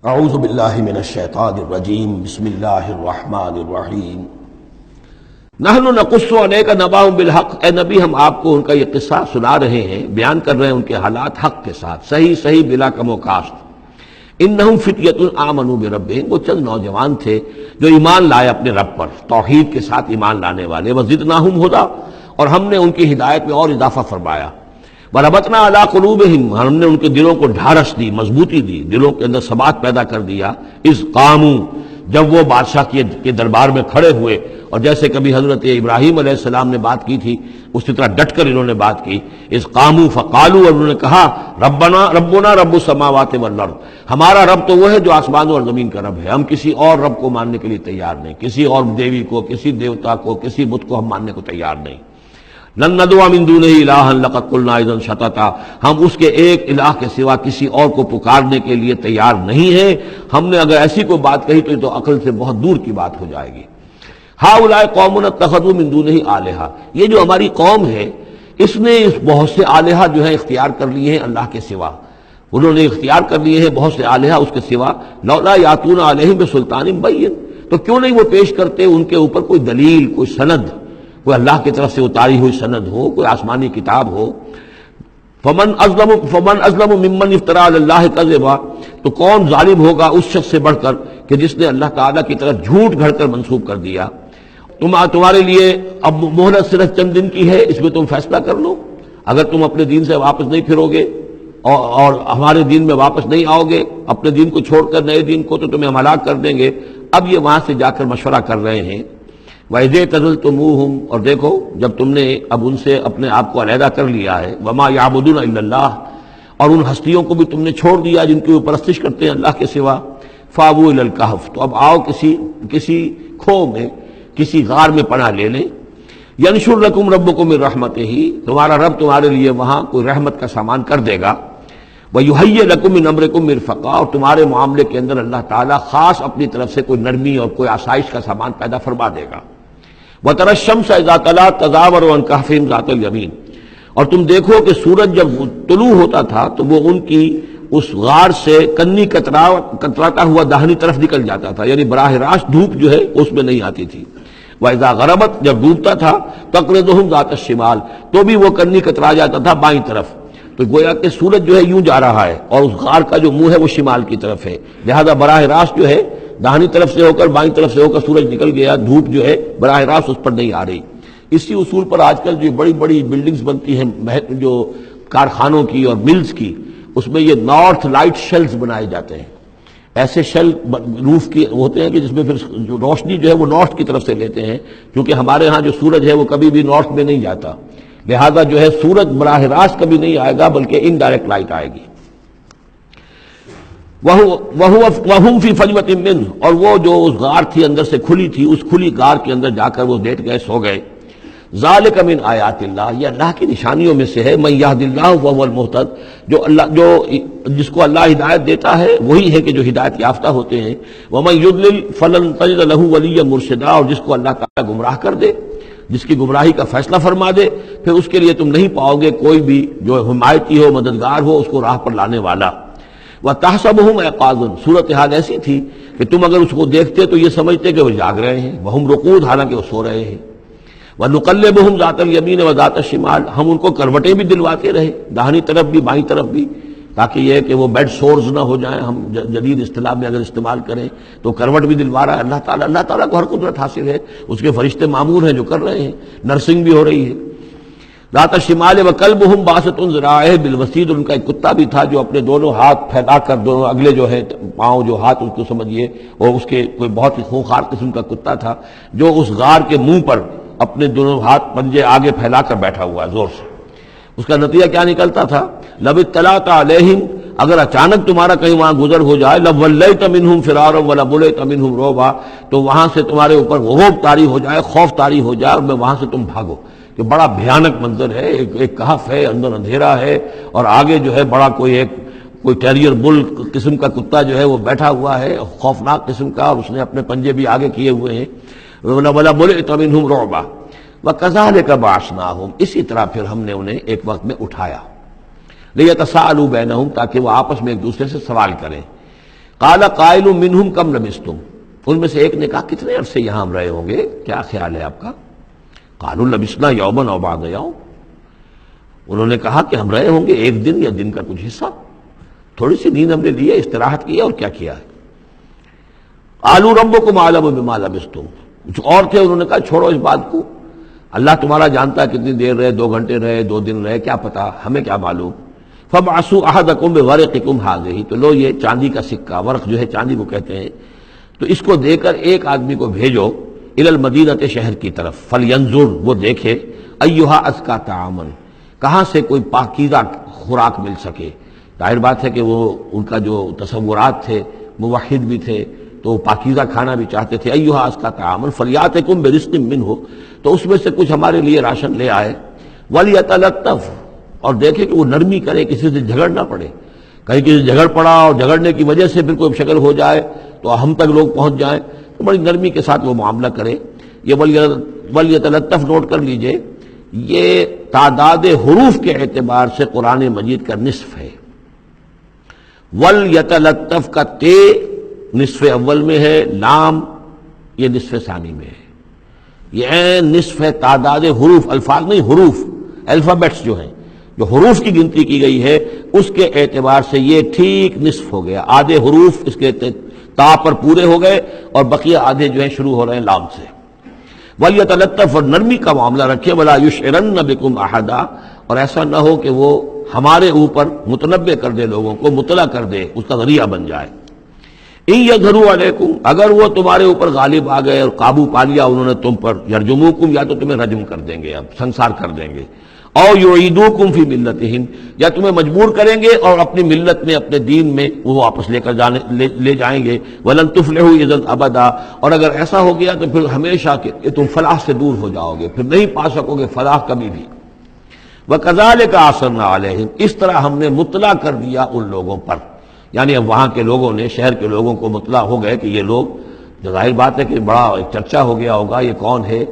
اعوذ باللہ من الشیطان الرجیم بسم اللہ الرحمن الرحیم نحن نقص علیک نبأہم بالحق، اے نبی ہم آپ کو ان کا یہ قصہ سنا رہے ہیں، بیان کر رہے ہیں ان کے حالات حق کے ساتھ، صحیح بلا کم و کاسٹ۔ انہم فتیۃ آمنوا بربہم، وہ چند نوجوان تھے جو ایمان لائے اپنے رب پر، توحید کے ساتھ ایمان لانے والے، وزدناہم ھدی، اور ہم نے ان کی ہدایت میں اور اضافہ فرمایا۔ وربطنا علی قلوبہم، ہم نے ان کے دلوں کو ڈھارس دی، مضبوطی دی، دلوں کے اندر ثبات پیدا کر دیا۔ اذ قاموا، جب وہ بادشاہ کے دربار میں کھڑے ہوئے، اور جیسے کبھی حضرت ابراہیم علیہ السلام نے بات کی تھی اسی طرح ڈٹ کر انہوں نے بات کی۔ اذ قاموا فقالوا، اور انہوں نے کہا ربنا رب السماوات والارض، ہمارا رب تو وہ ہے جو آسمان اور زمین کا رب ہے، ہم کسی اور رب کو ماننے کے لیے تیار نہیں، کسی اور دیوی کو، کسی دیوتا کو، کسی بت کو ہم ماننے کو تیار نہیں۔ لن ندعو من دونہ الہا لقد قلنا اذا شططا، ہم اس کے ایک الہ کے سوا کسی اور کو پکارنے کے لیے تیار نہیں ہیں، ہم نے اگر ایسی کوئی بات کہی تو یہ تو عقل سے بہت دور کی بات ہو جائے گی۔ ہؤلاء قوم اتخذوا من دونہ الہا، یہ جو ہماری قوم ہے اس نے بہت سے الہا جو ہیں اختیار کر لیے ہیں اللہ کے سوا، انہوں نے اختیار کر لیے ہیں بہت سے الہا اس کے سوا۔ لولا یاتون علیہم بسلطان بین، تو کیوں نہیں وہ پیش کرتے ان کے اوپر کوئی دلیل، کوئی سند، کوئی اللہ کی طرف سے اتاری ہوئی سند ہو، کوئی آسمانی کتاب ہو۔ فمن ازلم ممن افترى علی اللہ کذبا، تو کون ظالم ہوگا اس شخص سے بڑھ کر کہ جس نے اللہ تعالیٰ کی طرف جھوٹ گھڑ کر منسوب کر دیا۔ تمہارے لیے اب مہلت صرف چند دن کی ہے، اس میں تم فیصلہ کر لو، اگر تم اپنے دین سے واپس نہیں پھرو گے اور ہمارے دین میں واپس نہیں آؤ گے، اپنے دین کو چھوڑ کر نئے دین کو، تو تمہیں ہم ہلاک کر دیں گے۔ اب یہ وہاں سے جا کر مشورہ کر رہے ہیں۔ وَإِذِ اعْتَزَلْتُمُوهُمْ، اور دیکھو جب تم نے اب ان سے اپنے آپ کو علیحدہ کر لیا ہے، وَمَا يَعْبُدُونَ إِلَّا اللَّهَ، اور ان ہستیوں کو بھی تم نے چھوڑ دیا جن کی وہ پرستش کرتے ہیں اللہ کے سوا۔ فَآوُوا إِلَى الْكَهْفِ، تو اب آؤ کسی کھو میں، کسی غار میں پناہ لے لیں۔ يَنشُرْ لَكُمْ رَبُّكُم مِّن رَحْمَتِهِ، تمہارا رب تمہارے لیے وہاں کوئی رحمت کا سامان کر دے گا۔ وَيُهَيِّئْ لَكُم مِّنْ أَمْرِكُم مِّرْفَقًا، اور تمہارے معاملے کے اندر اللہ تعالیٰ خاص اپنی طرف سے کوئی نرمی اور کوئی آسائش کا سامان پیدا فرما دے گا۔ وَتَرَى الشَّمْسَ إِذَا طَلَعَت تَزَاوَرُ عَنْ كَهْفِهِمْ ذَاتَ الْيَمِينِ، اور تم دیکھو کہ سورج جب طلوع ہوتا تھا تو وہ ان کی اس غار سے کنی کتراتا ہوا داہنی طرف نکل جاتا تھا، یعنی براہ راست دھوپ جو ہے اس میں نہیں آتی تھی۔ وَإِذَا غَرَبَتْ، جب ڈوبتا تھا تَقْرِضُهُمْ ذَاتَ الشِّمَالِ، تو بھی وہ کنی کترا جاتا تھا بائیں طرف۔ تو گویا کہ سورج جو ہے یوں جا رہا ہے اور اس غار کا جو منہ ہے وہ شمال کی طرف ہے، لہذا براہ راست جو ہے داہنی طرف سے ہو کر بائیں طرف سے ہو کر سورج نکل گیا، دھوپ جو ہے براہ راست اس پر نہیں آ رہی۔ اسی اصول پر آج کل جو بڑی بڑی بلڈنگز بنتی ہیں جو کارخانوں کی اور ملز کی، اس میں یہ نارتھ لائٹ شیلز بنائے جاتے ہیں، ایسے شیل روف کے ہوتے ہیں کہ جس میں پھر جو روشنی جو ہے وہ نارتھ کی طرف سے لیتے ہیں، کیونکہ ہمارے ہاں جو سورج ہے وہ کبھی بھی نارتھ میں نہیں جاتا، لہذا جو ہے سورج براہ راست کبھی نہیں آئے گا بلکہ انڈائریکٹ لائٹ آئے گی۔ وَهُمْ فِي فَجْوَةٍ مِّنْهُ، اور وہ جو اس غار تھی اندر سے کھلی تھی، اس کھلی غار کے اندر جا کر وہ لیٹ گئے، سو گئے۔ ذَلِكَ مِنْ آیَاتِ اللَّهِ، یہ اللہ کی نشانیوں میں سے ہے۔ مَن يَهْدِ اللَّهُ فَهُوَ الْمُهْتَدِ، جس کو اللہ ہدایت دیتا ہے وہی ہے کہ جو ہدایت یافتہ ہوتے ہیں۔ وَمَن يُضْلِلْ فَلَن تَجِدَ لَهُ وَلِيًّا مُرْشِدًا، اور جس کو اللہ تعالیٰ گمراہ کر دے، جس کی گمراہی کا فیصلہ فرما دے، پھر اس کے لیے تم نہیں پاؤ گے کوئی بھی جو حمایتی ہو، مددگار ہو، اس کو راہ پر لانے والا۔ وَتَحْسَبُهُمْ أَيْقَاظًا، صورتحال ایسی تھی کہ تم اگر اس کو دیکھتے تو یہ سمجھتے کہ وہ جاگ رہے ہیں، وَهُمْ رُقُودٌ، حالانکہ وہ سو رہے ہیں۔ وَنُقَلِّبُهُمْ ذَاتَ الْيَمِينِ وَذَاتَ الشِّمَالِ، ہم ان کو کروٹیں بھی دلواتے رہے، داہنی طرف بھی بائیں طرف بھی، تاکہ یہ کہ وہ بیڈ سورز نہ ہو جائیں، ہم جدید اصطلاح میں اگر استعمال کریں تو کروٹ بھی دلوا رہا ہے اللہ تعالیٰ۔ اللہ تعالیٰ کو ہر قدرت حاصل ہے، اس کے فرشتے معمور ہیں جو کر رہے ہیں، نرسنگ بھی ہو رہی ہے۔ ذات الشمال وکلبہم باسط ذراعہ بالوسید، ان کا ایک کتا بھی تھا جو اپنے دونوں ہاتھ پھیلا کر، دونوں اگلے جو ہے پاؤں جو ہاتھ اس کو سمجھیے، اور اس کے کوئی بہت ہی خونخوار قسم کا کتا تھا جو اس غار کے منہ پر اپنے دونوں ہاتھ پنجے آگے پھیلا کر بیٹھا ہوا ہے زور سے۔ اس کا نتیجہ کیا نکلتا تھا؟ لو اطلعت علیہم، اگر اچانک تمہارا کہیں وہاں گزر ہو جائے، لولیت منہم فرارا ولملیت منہم رعبا، تو وہاں سے تمہارے اوپر غضب طاری ہو جائے، خوف طاری ہو جائے، اور میں وہاں سے تم بھاگو۔ کہ بڑا بھیانک منظر ہے، ایک کہف ہے، اندر اندھیرا ہے، اور آگے جو ہے بڑا کوئی ٹیریئر بل قسم کا کتا جو ہے وہ بیٹھا ہوا ہے، خوفناک قسم کا، اور اس نے اپنے پنجے بھی آگے کیے ہوئے ہیں۔ وَلَمُلِئْتَ مِنْهُمْ رُعْبًا وَكَذَلِكَ بَعَثْنَاهُمْ، اسی طرح پھر ہم نے انہیں ایک وقت میں اٹھایا، لِيَتَسَاءَلُوا بَيْنَهُمْ، تاکہ وہ آپس میں ایک دوسرے سے سوال کریں۔ قال قائل منہم کم لبثتم، ان میں سے ایک نے کہا کتنے عرصے یہاں ہم رہے ہوں گے، کیا خیال ہے آپ کا؟ قالوا لبثنا یوما او بعض یوم، انہوں نے کہا کہ ہم رہے ہوں گے ایک دن یا دن کا کچھ حصہ، تھوڑی سی نیند ہم نے لی ہے، استراحت کی ہے، اور کیا کیا ہے۔ قالوا ربکم اعلم بما لبثتم، کچھ اور تھے انہوں نے کہا چھوڑو اس بات کو، اللہ تمہارا جانتا ہے کتنی دیر رہے، 2 گھنٹے رہے، 2 دن رہے، کیا پتا، ہمیں کیا معلوم۔ فبعثوا احدکم بورقکم ھذہ، تو لو یہ چاندی کا سکہ، ورق جو ہے چاندی کو کہتے ہیں، تو اس کو دے کر ایک آدمی کو بھیجو الی المدینۃ، شہر کی طرف، فلینظر، وہ دیکھے، ایھا ازکی طعاما، کہاں سے کوئی پاکیزہ خوراک مل سکے۔ ظاہر بات ہے کہ وہ ان کا جو تصورات تھے، موحد بھی تھے تو وہ پاکیزہ کھانا بھی چاہتے تھے۔ ایھا ازکی طعاما فلیاتکم برزق منہ، تو اس میں سے کچھ ہمارے لیے راشن لے آئے، ولیتلطف، اور دیکھے کہ وہ نرمی کرے، کسی سے جھگڑ نہ پڑے، کہیں کسی سے جھگڑ پڑا اور جھگڑنے کی وجہ سے پھر کوئی شکل ہو جائے تو ہم تک لوگ پہنچ جائیں، تو بڑی نرمی کے ساتھ وہ معاملہ کرے۔ یہ ولیتلطف نوٹ کر لیجئے، یہ تعداد حروف کے اعتبار سے قرآن مجید کا نصف ہے۔ ولیتلطف کا تے نصف اول میں ہے، لام یہ نصف ثانی میں ہے، یہ نصف ہے تعداد حروف، الفاظ نہیں، حروف، الفابیٹس جو ہیں، جو حروف کی گنتی کی گئی ہے اس کے اعتبار سے یہ ٹھیک نصف ہو گیا، آدھے حروف اس کے تا پر پورے ہو گئے اور بقیہ آدھے جو ہیں شروع ہو رہے ہیں لام سے۔ ولیتلطف، اور نرمی کا معاملہ رکھے، ولا یشعرن بکم احدا، اور ایسا نہ ہو کہ وہ ہمارے اوپر متنبع کر دے، لوگوں کو مطلع کر دے، اس کا ذریعہ بن جائے۔ ان یظہروا علیکم، اگر وہ تمہارے اوپر غالب آ گئے اور قابو پا لیا انہوں نے تم پر، یرجموکم، یا تو تمہیں رجم کر دیں گے، اب سنسار کر دیں گے، او یعیدوکم فی ملتہم، یا تمہیں مجبور کریں گے اور اپنی ملت میں، اپنے دین میں وہ واپس لے جائیں گے۔ ولن تفلحوا اذا ابدا، اور اگر ایسا ہو گیا تو پھر ہمیشہ کہ تم فلاح سے دور ہو جاؤ گے، پھر نہیں پا سکو گے فلاح کبھی بھی۔ وکذالک اثرنا علیہم، اس طرح ہم نے مطلع کر دیا ان لوگوں پر، یعنی اب وہاں کے لوگوں نے، شہر کے لوگوں کو مطلع ہو گئے کہ یہ لوگ، جو ظاہر بات ہے کہ بڑا ایک چرچا ہو گیا ہوگا یہ کون ہے۔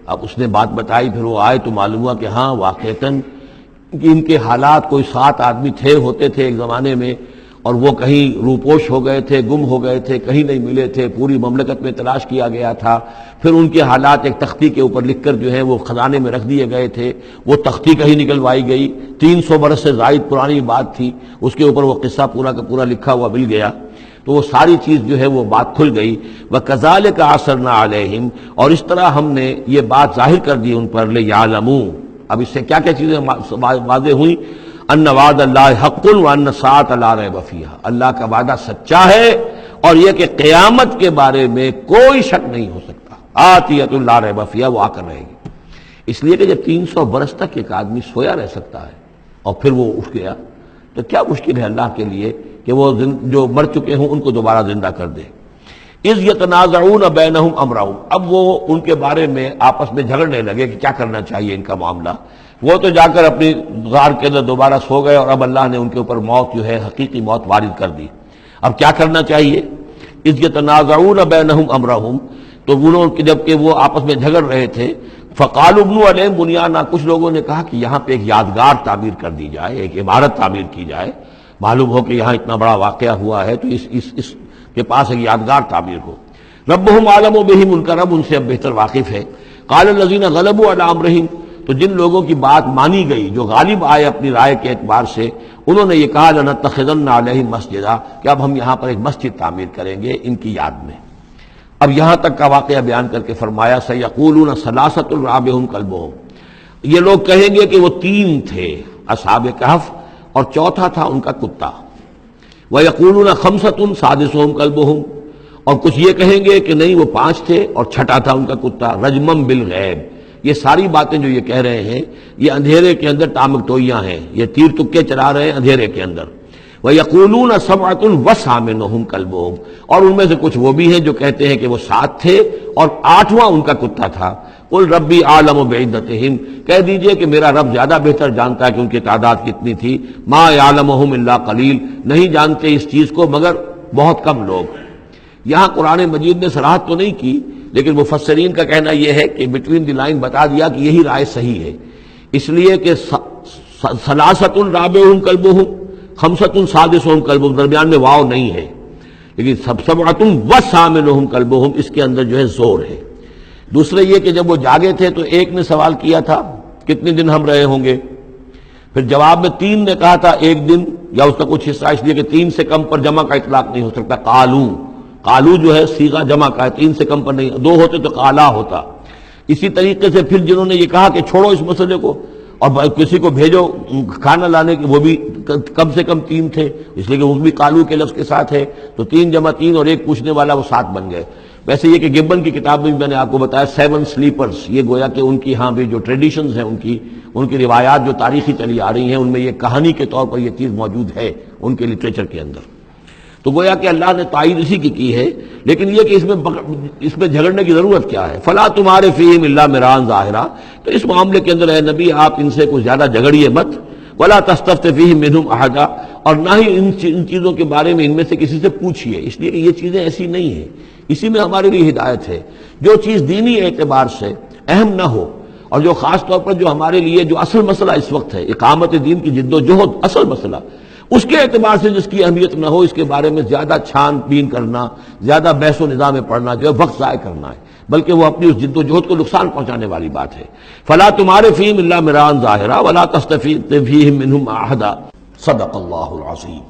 اب اس نے بات بتائی، پھر وہ آئے تو معلوم ہوا کہ ہاں واقعتاً کہ ان کے حالات، کوئی 7 آدمی ہوتے تھے ایک زمانے میں، اور وہ کہیں روپوش ہو گئے تھے، گم ہو گئے تھے، کہیں نہیں ملے تھے، پوری مملکت میں تلاش کیا گیا تھا، پھر ان کے حالات ایک تختی کے اوپر لکھ کر جو ہے وہ خزانے میں رکھ دیے گئے تھے، وہ تختی کہیں نکلوائی گئی، 300 برس سے زائد پرانی بات تھی، اس کے اوپر وہ قصہ پورا کا پورا لکھا ہوا مل گیا، تو وہ ساری چیز جو ہے وہ بات کھل گئی۔ وَكَذَلِكَ عَثَرْنَا عَلَيْهِمْ، اور اس طرح ہم نے یہ بات ظاہر کر دی ان پر، لِيَعْلَمُوا، اب اس سے کیا کیا چیزیں واضح ہوئیں، ان وعد اللہ حق وان الساعۃ لا ریب فیہا، اللہ کا وعدہ سچا ہے اور یہ کہ قیامت کے بارے میں کوئی شک نہیں ہو سکتا، آتیۃ لا ریب فیہا، وہ آ کر رہے گی۔ اس لیے کہ جب 300 برس تک ایک آدمی سویا رہ سکتا ہے اور پھر وہ اٹھ گیا تو کیا مشکل ہے اللہ کے لیے کہ وہ جو مر چکے ہوں ان کو دوبارہ زندہ کر دے۔ اذ یتنازعون بینہم امرہم، اب وہ ان کے بارے میں آپس میں جھگڑنے لگے کہ کیا کرنا چاہیے ان کا معاملہ، وہ تو جا کر اپنی غار کے اندر دوبارہ سو گئے اور اب اللہ نے ان کے اوپر موت جو ہے حقیقی موت وارد کر دی۔ اب کیا کرنا چاہیے، اذ یتنازعون بینہم امرہم، تو انہوں جبکہ وہ آپس میں جھگڑ رہے تھے، فقالوا ابنوا علیہم بنیانا، کچھ لوگوں نے کہا کہ یہاں پہ ایک یادگار تعمیر کر دی جائے، ایک عمارت تعمیر کی جائے، معلوم ہو کہ یہاں اتنا بڑا واقعہ ہوا ہے تو اس کے پاس ایک یادگار تعمیر ہو۔ ربہم اعلم بہم، ان کا رب ان سے اب بہتر واقف ہے۔ قال الذین غلبوا علی امرہم، تو جن لوگوں کی بات مانی گئی، جو غالب آئے اپنی رائے کے اعتبار سے، انہوں نے یہ کہا لنتخذن علیہم مسجدا، کہ اب ہم یہاں پر ایک مسجد تعمیر کریں گے ان کی یاد میں۔ اب یہاں تک کا واقعہ بیان کر کے فرمایا سیقولون ثلاثۃ رابعہم کلبہم، یہ لوگ کہیں گے کہ وہ 3 تھے اصحاب کہف اور چوتھا تھا ان کا کتا۔ وَيَقُولُونَ خَمْسَةٌ سَادِسُهُمْ كَلْبُهُمْ، اور کچھ یہ کہیں گے کہ نہیں وہ 5 تھے اور چھٹا تھا ان کا کتا، رجمم بالغیب۔ یہ ساری باتیں جو یہ کہہ رہے ہیں یہ اندھیرے کے اندر ٹامک ٹوئیاں ہیں، یہ تیر تکے چلا رہے ہیں اندھیرے کے اندر۔ وَيَقُولُونَ سَبْعَةٌ وَثَامِنُهُمْ كَلْبُهُمْ، اور ان میں سے کچھ وہ بھی ہیں جو کہتے ہیں کہ وہ 7 تھے اور 8واں ان کا کتا تھا۔ قُلْ رَبِّي أَعْلَمُ بِعِدَّتِهِمْ، کہہ دیجئے کہ میرا رب زیادہ بہتر جانتا ہے کہ ان کی تعداد کتنی تھی۔ مَا يَعْلَمُهُمْ إِلَّا قَلِيلٌ، نہیں جانتے اس چیز کو مگر بہت کم لوگ۔ یہاں قرآن مجید نے صراحت تو نہیں کی، لیکن مفسرین کا کہنا یہ ہے کہ بٹوین دی لائن بتا دیا کہ یہی رائے صحیح ہے، اس لیے کہ ثلاثۃ رابعہم کلبہم، خمسۃ سادسہم کلبہم، درمیان میں واو نہیں ہے، لیکن سبعۃ وثامنہم کلبہم اس کے اندر جو ہے زور ہے۔ دوسرے یہ کہ جب وہ جاگے تھے تو ایک نے سوال کیا تھا کتنے دن ہم رہے ہوں گے، پھر جواب میں 3 نے کہا تھا ایک دن، یا اس کا کچھ حصہ اس لیے کہ 3 سے کم پر جمع کا اطلاق نہیں ہو سکتا، قالو جو ہے صیغہ جمع کا ہے، 3 سے کم پر نہیں، 2 ہوتے تو قالا ہوتا۔ اسی طریقے سے پھر جنہوں نے یہ کہا کہ چھوڑو اس مسئلے کو اور کسی کو بھیجو کھانا لانے کے، وہ بھی کم سے کم 3 تھے، اس لیے کہ وہ بھی قالو کے لفظ کے ساتھ ہے، تو 3 جمع 3 اور ایک پوچھنے والا، وہ 7 بن گئے۔ ویسے یہ کہ گبن کی کتاب میں بھی میں نے آپ کو بتایا 7 سلیپرز، یہ گویا کہ ان کی ہاں بھی جو ٹریڈیشنز ہیں ان کی روایات جو تاریخی چلی آ رہی ہیں، ان میں یہ کہانی کے طور پر یہ چیز موجود ہے ان کے لٹریچر کے اندر۔ تو گویا کہ اللہ نے تائید اسی کی ہے، لیکن یہ کہ اس میں جھگڑنے کی ضرورت کیا ہے؟ فلا تمہارے فیہم الا مران ظاہرا، تو اس معاملے کے اندر اے نبی آپ ان سے کچھ زیادہ جھگڑیے مت، ولا تستفت فیہم منہم احدا، اور نہ ہی ان چیزوں کے بارے میں ان میں سے کسی سے پوچھیے، اس لیے کہ یہ چیزیں ایسی نہیں ہیں، اسی میں ہمارے لیے ہدایت ہے۔ جو چیز دینی اعتبار سے اہم نہ ہو، اور جو خاص طور پر جو ہمارے لیے جو اصل مسئلہ اس وقت ہے اقامت دین کی جد و جہد، اصل مسئلہ، اس کے اعتبار سے جس کی اہمیت نہ ہو، اس کے بارے میں زیادہ چھان بین کرنا، زیادہ بحث و نظام میں پڑھنا جو ہے وقت ضائع کرنا ہے، بلکہ وہ اپنی اس جد و جہد کو نقصان پہنچانے والی بات ہے۔ فلا تمہارے فیہم الا مران ظاہرا ولا تستفت فیہم منہم احدا، صدق اللہ العظیم۔